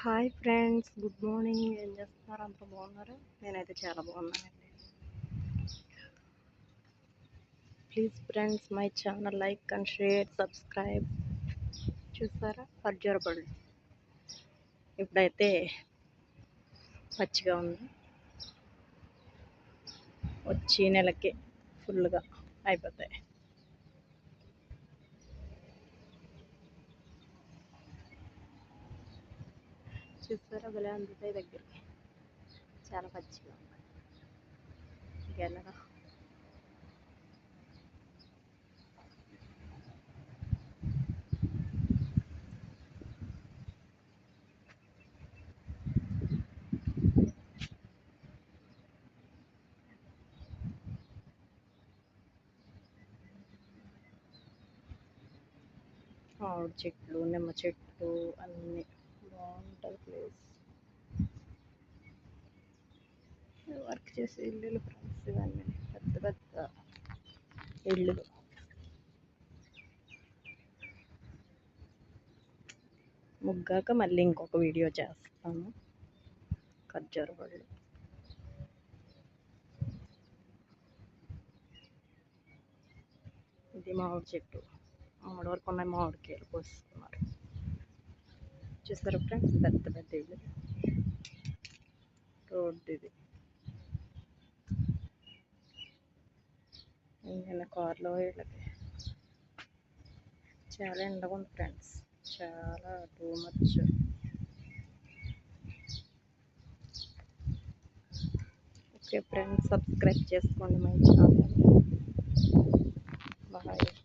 Hi friends, good morning. ఏం చేస్తున్నారు? అంత బాగున్నారా? నేనైతే చాలా బాగున్నానండి. Please friends, my channel like and share, subscribe. చూసారా ఖర్జూర పళ్ళు ఇప్పుడైతే పచ్చిగా ఉంది. వచ్చే నెలకి ఫుల్గా అయిపోతాయి. చూసారా భలే అందుతాయి దగ్గరికి. చాలా పచ్చిగా ఉన్నాయి. గెలగా మామిడి చెట్లు, నిమ్మ చెట్లు అన్నీ బాగుంటుంది ప్లేస్. వర్క్ చేసే ఇల్లులు ఫ్రెండ్స్, ఇవన్నీ పెద్ద పెద్ద ఇల్లులు. ముగ్గాక మళ్ళీ ఇంకొక వీడియో చేస్తాను. ఖర్జూర పళ్ళు ఇది మామిడి చెట్టు. మామిడి వరకు ఉన్నాయి. మామిడికాయలు కోస్తున్నారు. చూసారు ఫ్రెండ్స్, పెద్ద పెద్ద ఇల్లు. రోడ్డు ఇది. నేను కార్లో వీళ్ళకి చాలా ఎండగా ఉంది ఫ్రెండ్స్, చాలా too much. Okay friends, subscribe చేసుకోండి మై ఛానల్. బాయ్.